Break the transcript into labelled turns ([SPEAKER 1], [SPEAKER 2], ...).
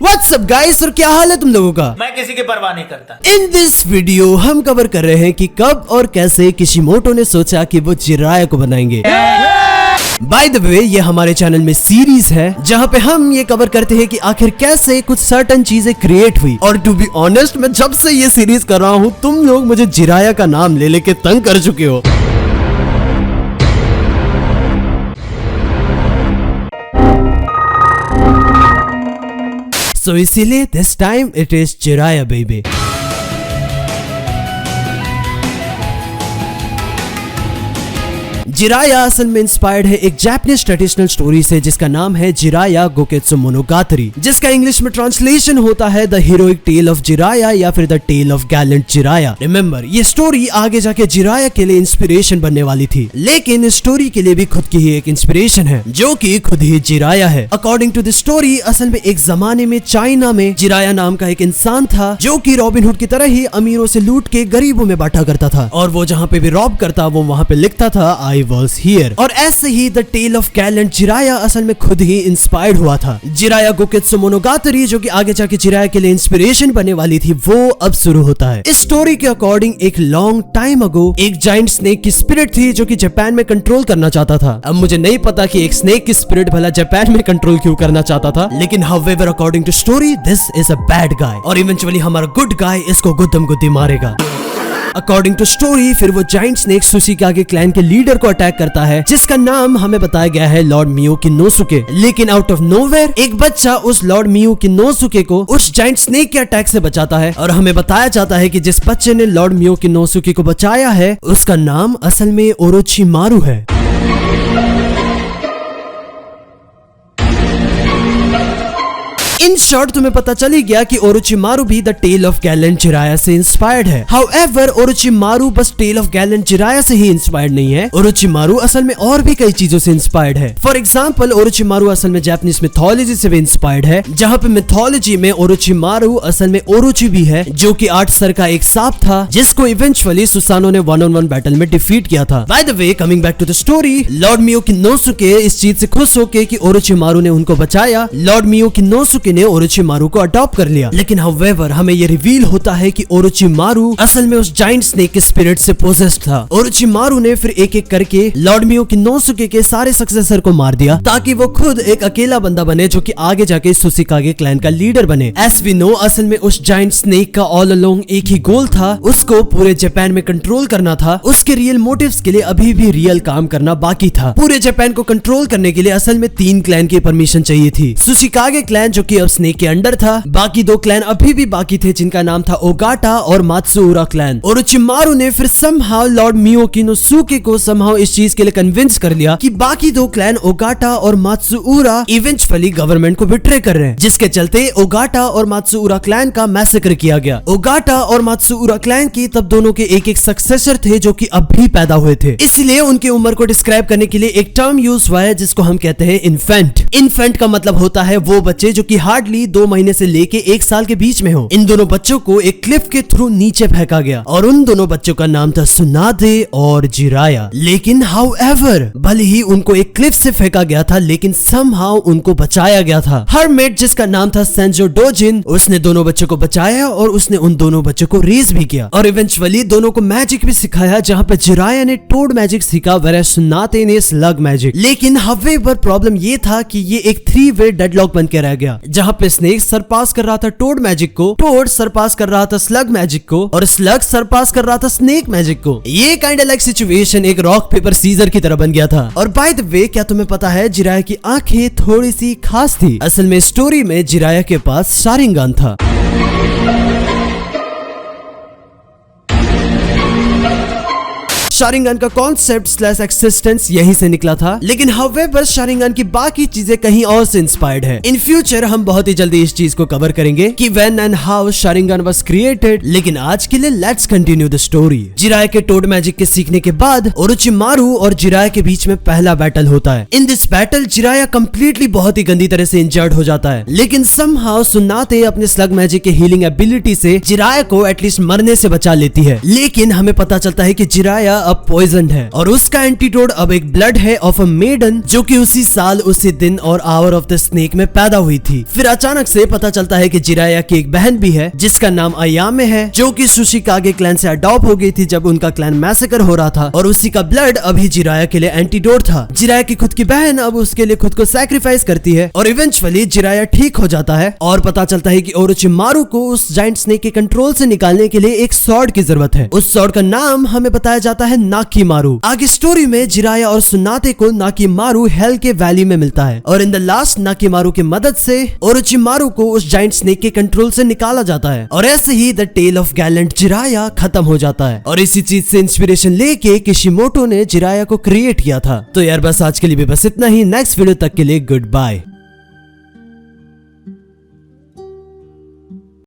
[SPEAKER 1] What's up guys, और क्या हाल है तुम लोगों का?
[SPEAKER 2] मैं किसी की परवाह नहीं करता।
[SPEAKER 1] इन दिस वीडियो हम कवर कर रहे हैं कि कब और कैसे किशिमोटो ने सोचा कि वो जिराया को बनाएंगे। बाय द वे, ये हमारे चैनल में सीरीज है जहाँ पे हम ये कवर करते हैं कि आखिर कैसे कुछ सर्टेन चीजें क्रिएट हुई। और टू बी ऑनेस्ट, मैं जब से ये सीरीज कर रहा हूँ तुम लोग मुझे जिराया का नाम ले लेके तंग कर चुके हो। So इसीलिए this time it is Jiraiya baby। Jiraiya असल में इंस्पायर्ड है एक जापानीज ट्रेडिशनल स्टोरी से जिसका नाम है जिराया गोकेत्सु मोनोगातारी, जिसका इंग्लिश में ट्रांसलेशन होता है the heroic tale of Jiraiya या फिर the tale of gallant Jiraiya. Remember, ये स्टोरी आगे जाके जिराया के लिए इंस्पिरेशन बनने वाली थी, लेकिन इस स्टोरी के लिए भी खुद की ही एक इंस्पिरेशन है जो कि खुद ही जिराया है। अकॉर्डिंग टू द स्टोरी, असल में एक जमाने में चाइना में जिराया नाम का एक इंसान था जो कि रॉबिन हुड की तरह ही अमीरों से लूट के गरीबों में बांटा करता था, और वो जहाँ पे भी रॉब करता वो वहाँ पे लिखता था आई was here। और ऐसे ही the tale of gallant Jiraiya असल में खुद ही इंस्पायर्ड हुआ था। जिराया गोकेत्सु मोनोगातारी जो कि आगे जाके जिराया के लिए इंस्पिरेशन बनने वाली थी, वो अब शुरू होता है। इस स्टोरी के अकॉर्डिंग एक लॉन्ग टाइम अगो एक जायंट स्नेक की स्पिरिट थी जो कि जापान में कंट्रोल करना चाहता था। अब मुझे नहीं पता कि एक स्नेक की स्पिरिट भला जापान में कंट्रोल क्यों करना चाहता था, लेकिन however according to story this is a bad guy, और इवेंचुअली हमारा गुड गाय इसको गुद्दम गुद्दी मारेगा। अकॉर्डिंग टू स्टोरी फिर वो जायंट स्नेक सुशिकागे क्लैन के लीडर को अटैक करता है जिसका नाम हमें बताया गया है लॉर्ड मियोकी-नोसुके। लेकिन आउट ऑफ नोवेयर एक बच्चा उस लॉर्ड मियोकी-नोसुके को उस जायंट स्नेक के अटैक से बचाता है, और हमें बताया जाता है कि जिस बच्चे ने लॉर्ड मियोकी-नोसुके को बचाया है उसका नाम असल में ओरोचिमारू है। इन शॉर्ट तुम्हें पता चली गया कि ओरोचिमारू भी the tale of gallant Jiraiya से इंस्पायर्ड है। हाउएवर ओरोचिमारू बस टेल ऑफ गैलेंट जिराया से ही इंस्पायर्ड नहीं है, ओरोचिमारू असल में और भी कई चीजों से इंस्पायर्ड है। फॉर एग्जांपल, ओरोचिमारू असल में जापानीज मिथोलॉजी से भी इंस्पायर्ड है, जहाँ पे मिथोलॉजी में ओरोचिमारू असल में ओरोची भी है जो कि 8 सर का एक सांप था जिसको इवेंचुअली सुसानो ने 1-on-1 बैटल में डिफीट किया था। By the way, coming back to the story, lord Miyokinosuke इस चीज से खुश होके कि ओरोचिमारू ने उनको बचाया, लॉर्ड मियोकी-नोसुके ने ओरोचिमारू को अडॉप्ट कर लिया। लेकिन हाउएवर हमें ये रिवील होता है कि ओरोचिमारू असल में उस जायंट स्नेक के स्पिरिट से पोजेस्ड था। ओरोचिमारू ने फिर एक एक करके लॉर्ड मियोकी-नोसुके के सारे सक्सेसर को मार दिया ताकि वो खुद एक अकेला बंदा बने जो कि आगे जाके सुशिकागे क्लैन का लीडर बने। एज वी नो, असल में उस जायंट स्नेक का ऑल अलोंग एक ही गोल था, उसको पूरे जापान में कंट्रोल करना था। उसके रियल मोटिव्स के लिए अभी भी रियल काम करना बाकी था। पूरे जापान को कंट्रोल करने के लिए असल में 3 क्लैन की परमिशन चाहिए थी। सुशिकागे क्लैन जो कि अब स्नेक के अंडर था, बाकी 2 क्लैन अभी भी बाकी थे जिनका नाम था ओगाटा और मात्सुउरा क्लैन। ओरोचिमारू ने फिर समहाउ लॉर्ड मियोकी-नोसुके को समहाउ इस चीज के लिए कन्विंस कर लिया कि बाकी 2 क्लैन ओगाटा और मात्सुउरा इवेंचुअली गवर्नमेंट को बिट्रे कर रहे हैं, जिसके चलते ओगाटा और मात्सुउरा क्लैन का मैसेकर किया गया। ओगाटा और मात्सुउरा क्लैन की तब दोनों के एक एक सक्सेसर थे जो कि अब भी पैदा हुए थे, इसलिए उनकी उम्र को डिस्क्राइब करने के लिए एक टर्म यूज हुआ है जिसको हम कहते हैं इन्फेंट। इन्फेंट का मतलब होता है वो बच्चे जो कि हार्डली 2 महीने से लेके 1 साल के बीच में हो। इन दोनों बच्चों को एक क्लिफ के थ्रू नीचे फेंका गया और उन दोनों बच्चों का नाम था सुनादे और जिराया। लेकिन हाउएवर भले ही उनको एक क्लिफ से फेंका गया था, लेकिन समहाउ उनको बचाया गया था। हरमेट जिसका नाम था सेंजो डोजिन, उसने दोनों बच्चों को बचाया और उसने उन दोनों बच्चों को रेज भी किया और इवेंचुअली दोनों को मैजिक भी सिखाया, जहाँ पे जिराया ने टोड मैजिक सीखा वेयर सुनाते ने स्लग मैजिक। लेकिन हाउएवर प्रॉब्लम ये था कि ये एक 3-वे डेडलॉक बन के रह गया, जहाँ पे स्नेक सरपास कर रहा था टोड मैजिक को, टोड सरपास कर रहा था स्लग मैजिक को, और स्लग सरपास कर रहा था स्नेक मैजिक को। ये काइंड लाइक सिचुएशन एक रॉक पेपर सीजर की तरह बन गया था। और बाय द वे, क्या तुम्हें पता है जिराया की आंखें थोड़ी सी खास थी। असल में स्टोरी में जिराया के पास शारिंगान था। शारिंगन का कॉन्सेप्ट स्लैश एक्सिस्टेंस यहीं से निकला था, लेकिन हाउएवर शारिंगन की बाकी चीजें कहीं और से इंस्पायर्ड है। इन फ्यूचर हम बहुत ही जल्दी इस चीज को कवर करेंगे कि when and how Sharingan was created, लेकिन आज के लिए let's continue the story. Jiraiya के टोड मैजिक के सीखने के बाद ओरोचिमारू और जिराया के बीच में पहला बैटल होता है। In this battle Jiraiya completely बहुत ही गंदी तरह से इंजर्ड हो जाता है, लेकिन समहाउ सुनाते अपने स्लग मैजिक के हीलिंग एबिलिटी से जिराया को एटलीस्ट मरने से बचा लेती है। लेकिन हमें पता चलता है कि जिराया अब पॉइजन्ड है और उसका एंटीडोट अब एक ब्लड है ऑफ अ मेडन जो कि उसी साल उसी दिन और आवर ऑफ द स्नेक में पैदा हुई थी। फिर अचानक से पता चलता है कि जिराया की एक बहन भी है जिसका नाम अयामे है, जो कि सुशिकागे क्लैन से अडॉप्ट हो गई थी जब उनका क्लैन मैसेकर हो रहा था और उसी का ब्लड अभी जिराया के लिए एंटीडोट था। जिराया की खुद की बहन अब उसके लिए खुद को सैक्रिफाइस करती है और इवेंचुअली जिराया ठीक हो जाता है और पता चलता है कि ओरोचिमारू को उस जायंट स्नेक के कंट्रोल से निकालने के लिए एक सॉर्ड की जरूरत है। उस सॉर्ड का नाम हमें बताया जाता है नाकीमारू। आगे स्टोरी में जिराया और सुनाते को नाकीमारू हेल के वैली में मिलता है और इन द लास्ट नाकीमारू की मदद से ओरोचिमारू को उस जायंट स्नेक के कंट्रोल से निकाला जाता है और ऐसे ही the tale of gallant Jiraiya खत्म हो जाता है। और इसी चीज से इंस्पिरेशन लेके किशिमोटो ने जिराया को क्रिएट किया था। तो यार बस आज के लिए भी बस इतना ही। नेक्स्ट वीडियो तक के लिए गुड बाय।